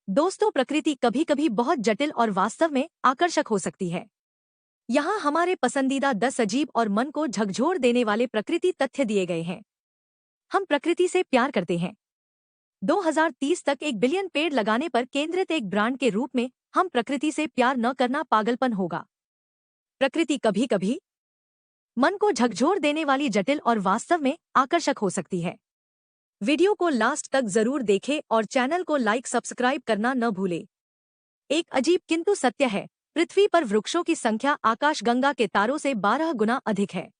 दोस्तों, प्रकृति कभी कभी बहुत जटिल और वास्तव में आकर्षक हो सकती है। यहाँ हमारे पसंदीदा 10 अजीब और मन को झकझोर देने वाले प्रकृति तथ्य दिए गए हैं। हम प्रकृति से प्यार करते हैं। 2030 तक 1 बिलियन पेड़ लगाने पर केंद्रित एक ब्रांड के रूप में हम प्रकृति से प्यार न करना पागलपन होगा। प्रकृति कभी कभी मन को झकझोर देने वाली जटिल और वास्तव में आकर्षक हो सकती है। वीडियो को लास्ट तक जरूर देखें और चैनल को लाइक सब्सक्राइब करना न भूलें। एक अजीब किंतु सत्य है, पृथ्वी पर वृक्षों की संख्या आकाशगंगा के तारों से 12 गुना अधिक है।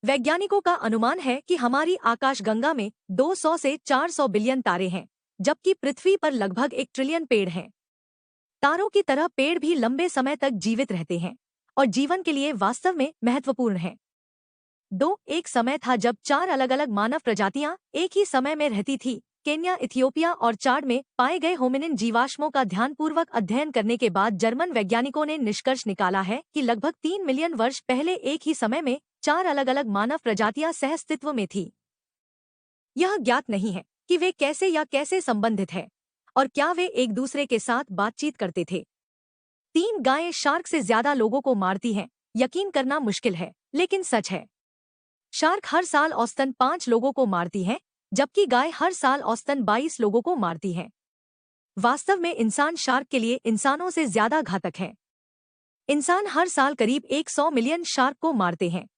वैज्ञानिकों का अनुमान है कि हमारी आकाशगंगा में 200 से 400 बिलियन तारे हैं, जबकि पृथ्वी पर लगभग 1 ट्रिलियन पेड़ हैं। तारों की तरह पेड़ भी लंबे समय तक जीवित रहते हैं और जीवन के लिए वास्तव में महत्वपूर्ण हैं। एक समय था जब 4 अलग अलग मानव प्रजातियां एक ही समय में रहती थी। केन्या, इथियोपिया और चाड में पाए गए होमिनिन जीवाश्मों का ध्यानपूर्वक अध्ययन करने के बाद जर्मन वैज्ञानिकों ने निष्कर्ष निकाला है कि लगभग 3 मिलियन वर्ष पहले एक ही समय में 4 अलग अलग मानव प्रजातियां सहअस्तित्व में थी। यह ज्ञात नहीं है कि वे कैसे संबंधित है और क्या वे एक दूसरे के साथ बातचीत करते थे। 3 गायें शार्क से ज्यादा लोगों को मारती हैं। यकीन करना मुश्किल है, लेकिन सच है। शार्क हर साल औसतन 5 लोगों को मारती है, जबकि गाय हर साल औसतन 22 लोगों को मारती है। वास्तव में इंसान शार्क के लिए इंसानों से ज्यादा घातक है। इंसान हर साल करीब 100 मिलियन शार्क को मारते हैं।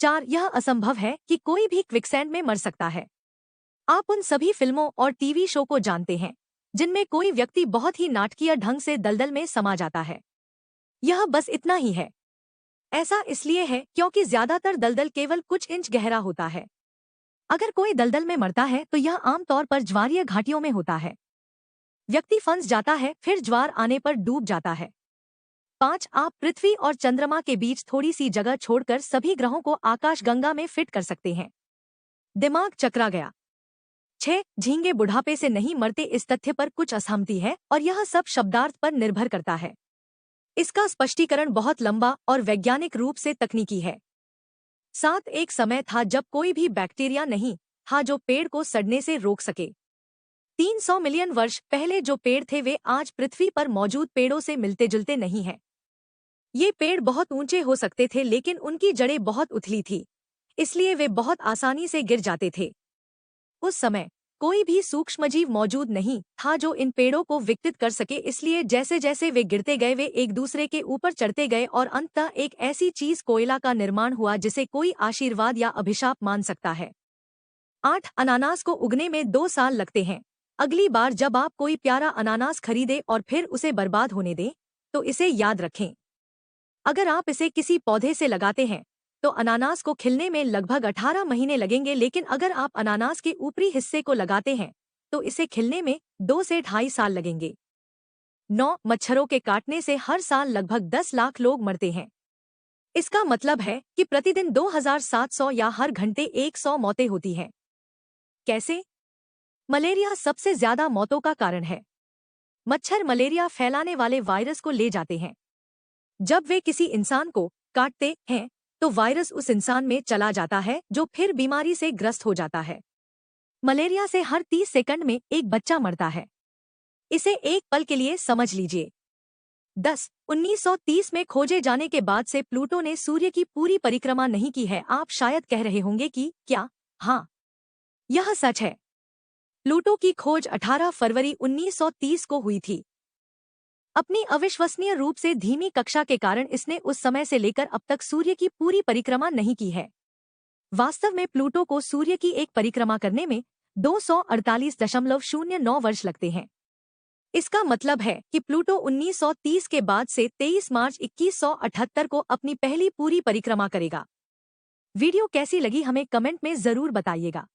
4 यह असंभव है कि कोई भी क्विकसैंड में मर सकता है। आप उन सभी फिल्मों और टीवी शो को जानते हैं जिनमें कोई व्यक्ति बहुत ही नाटकीय ढंग से दलदल में समा जाता है। यह बस इतना ही है। ऐसा इसलिए है क्योंकि ज्यादातर दलदल केवल कुछ इंच गहरा होता है। अगर कोई दलदल में मरता है तो यह आमतौर पर ज्वारीय घाटियों में होता है। व्यक्ति फंस जाता है, फिर ज्वार आने पर डूब जाता है। 5 आप पृथ्वी और चंद्रमा के बीच थोड़ी सी जगह छोड़कर सभी ग्रहों को आकाशगंगा में फिट कर सकते हैं। दिमाग चकरा गया। 6 झींगे बुढ़ापे से नहीं मरते। इस तथ्य पर कुछ असहमति है और यह सब शब्दार्थ पर निर्भर करता है। इसका स्पष्टीकरण बहुत लंबा और वैज्ञानिक रूप से तकनीकी है। 7 एक समय था जब कोई भी बैक्टीरिया नहीं था जो पेड़ को सड़ने से रोक सके। 300 मिलियन वर्ष पहले जो पेड़ थे वे आज पृथ्वी पर मौजूद पेड़ों से मिलते जुलते नहीं हैं। ये पेड़ बहुत ऊंचे हो सकते थे, लेकिन उनकी जड़ें बहुत उथली थी, इसलिए वे बहुत आसानी से गिर जाते थे। उस समय कोई भी सूक्ष्मजीव मौजूद नहीं था जो इन पेड़ों को विकसित कर सके, इसलिए जैसे जैसे वे गिरते गए वे एक दूसरे के ऊपर चढ़ते गए और अंततः एक ऐसी चीज कोयला का निर्माण हुआ जिसे कोई आशीर्वाद या अभिशाप मान सकता है। 8 अनानास को उगने में 2 साल लगते हैं। अगली बार जब आप कोई प्यारा अनानास खरीदें और फिर उसे बर्बाद होने दें, तो इसे याद रखें। अगर आप इसे किसी पौधे से लगाते हैं तो अनानास को खिलने में लगभग 18 महीने लगेंगे, लेकिन अगर आप अनानास के ऊपरी हिस्से को लगाते हैं तो इसे खिलने में 2 से 2.5 साल लगेंगे। 9 मच्छरों के काटने से हर साल लगभग 10 लाख लोग मरते हैं। इसका मतलब है कि प्रतिदिन 2700 या हर घंटे 100 मौतें होती हैं। कैसे? मलेरिया सबसे ज्यादा मौतों का कारण है। मच्छर मलेरिया फैलाने वाले वायरस को ले जाते हैं। जब वे किसी इंसान को काटते हैं तो वायरस उस इंसान में चला जाता है जो फिर बीमारी से ग्रस्त हो जाता है। मलेरिया से हर 30 सेकंड में एक बच्चा मरता है। इसे एक पल के लिए समझ लीजिए। 10 1930 में खोजे जाने के बाद से प्लूटो ने सूर्य की पूरी परिक्रमा नहीं की है। आप शायद कह रहे होंगे कि क्या? हाँ, यह सच है। प्लूटो की खोज 18 फरवरी 1930 को हुई थी। अपनी अविश्वसनीय रूप से धीमी कक्षा के कारण इसने उस समय से लेकर अब तक सूर्य की पूरी परिक्रमा नहीं की है। वास्तव में प्लूटो को सूर्य की एक परिक्रमा करने में 248.09 वर्ष लगते हैं। इसका मतलब है कि प्लूटो 1930 के बाद से 23 मार्च 2178 को अपनी पहली पूरी परिक्रमा करेगा। वीडियो कैसी लगी हमें कमेंट में जरूर बताइएगा।